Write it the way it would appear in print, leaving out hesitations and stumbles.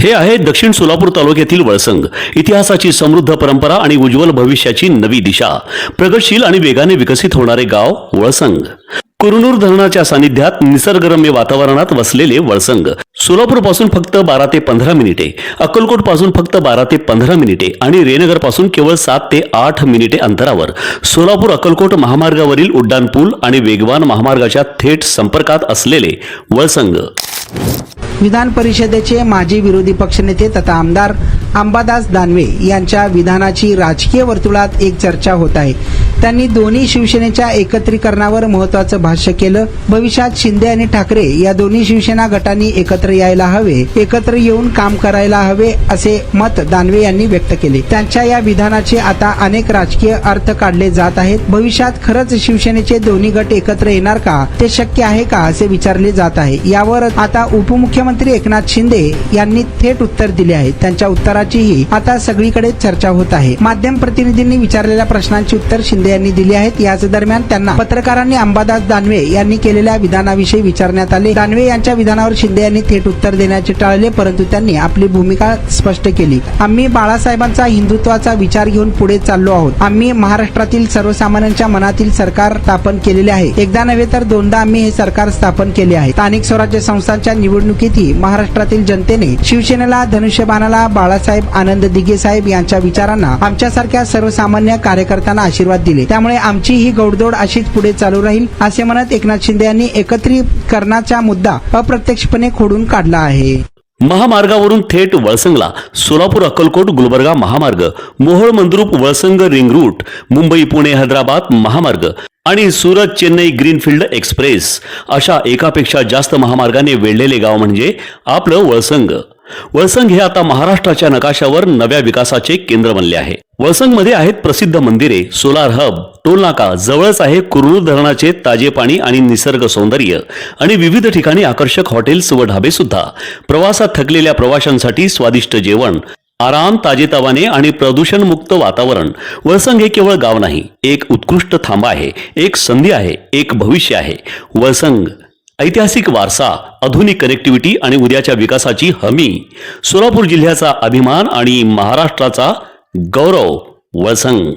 हे आहे दक्षिण सोलापूर तालुक्यातील वळसंग. इतिहासाची समृद्ध परंपरा आणि उज्ज्वल भविष्याची नवी दिशा. प्रगतशील आणि वेगाने विकसित होणारे गाव वळसंग. कुरनूर धरणाच्या सानिध्यात निसर्गरम्य वातावरणात वसलेले वळसंग सोलापूर पासून फक्त 12 ते 15 मिनिटे, अक्कलकोट पासून फक्त 12 ते 15 मिनिटे आणि रेनगर पासून केवळ 7 ते 8 मिनिटे अंतरावर सोलापूर अक्कलकोट महामार्गावरील उड्डाण पूल आणि वेगवान महामार्गाच्या थेट संपर्कात असलेले वळसंग. विधान परिषदेचे माजी विरोधी पक्षनेते तथा आमदार अंबादास दानवे यांच्या विधानाची राजकीय वर्तुळात एक चर्चा होत आहे. त्यांनी दोन्ही शिवसेनेच्या एकत्रीकरणावर महत्त्वाचं भाष्य केलं. भविष्यात शिंदे आणि ठाकरे या दोन्ही शिवसेना गटांनी एकत्र यायला हवे, एकत्र येऊन काम करायला हवे असे मत दानवे यांनी व्यक्त केले. त्यांच्या या विधानाचे आता अनेक राजकीय अर्थ काढले जात आहेत. भविष्यात खरंच शिवसेनेचे दोन्ही गट एकत्र येणार का, ते शक्य आहे का असे विचारले जात आहे. यावर आता उपमुख्यमंत्री एकनाथ शिंदे यांनी थेट उत्तर दिले आहे. त्यांच्या उत्तराचीही आता सगळीकडे चर्चा होत आहे. माध्यम प्रतिनिधींनी विचारलेल्या प्रश्नांची उत्तर शिंदे यांनी दिली आहेत. याच दरम्यान त्यांना पत्रकारांनी अंबादास दानवे यांनी केलेल्या विधानाविषयी विचारण्यात आले. दानवे यांच्या विधानावर शिंदे यांनी थेट उत्तर देण्याचे टाळले, परंतु त्यांनी आपली भूमिका स्पष्ट केली. आम्ही बाळासाहेबांचा हिंदुत्वाचा विचार घेऊन पुढे चाललो आहोत. आम्ही महाराष्ट्रातील सर्वसामान्यांच्या मनातील सरकार स्थापन केलेले आहे. एकदा नव्हे तर दोनदा आम्ही हे सरकार स्थापन केले आहे. स्थानिक स्वराज्य संस्थांच्या निवडणुकीतही महाराष्ट्रातील जनतेने शिवसेनेला, धनुष्यबाणाला, बाळासाहेब आनंद दिघे साहेब यांच्या विचारांना, आमच्यासारख्या सर्वसामान्य कार्यकर्त्यांना आशीर्वाद दिले. त्यामुळे आमची ही गौडदौड अशीच पुढे चालू राहील असे म्हणत एकनाथ शिंदे यांनी एकत्रीकरणाचा मुद्दा अप्रत्यक्षपणे खोडून काढला आहे. महामार्गावरून थेट वळसंगला सोलापूर अक्कलकोट गुलबर्गा महामार्ग, मोहोळ मंद्रुप वळसंग रिंग रूट, मुंबई पुणे हैदराबाद महामार्ग आणि सुरत चेन्नई ग्रीनफील्ड एक्सप्रेस अशा एकापेक्षा जास्त महामार्गाने वेढलेले गाव म्हणजे आपलं वळसंग. वळसंग हे आता महाराष्ट्राच्या नकाशावर नव्या विकासाचे केंद्र बनले आहे. वळसंगमध्ये आहेत प्रसिद्ध मंदिरे, सोलार हब, टोलनाका, जवळच आहे कुरनूर धरणाचे ताजे पाणी आणि निसर्ग सौंदर्य आणि विविध ठिकाणी आकर्षक हॉटेल्स व ढाबे सुद्धा. प्रवासात थकलेल्या प्रवाशांसाठी स्वादिष्ट जेवण, आराम, ताजेतवाने आणि प्रदूषणमुक्त वातावरण. वळसंग हे केवळ गाव नाही, एक उत्कृष्ट थांबा आहे, एक संधी आहे, एक भविष्य आहे. वळसंग ऐतिहासिक वारसा, आधुनिक कनेक्टिव्हिटी आणि उद्याच्या विकासाची हमी. सोलापूर जिल्ह्याचा अभिमान आणि महाराष्ट्राचा गौरव. वळसंग.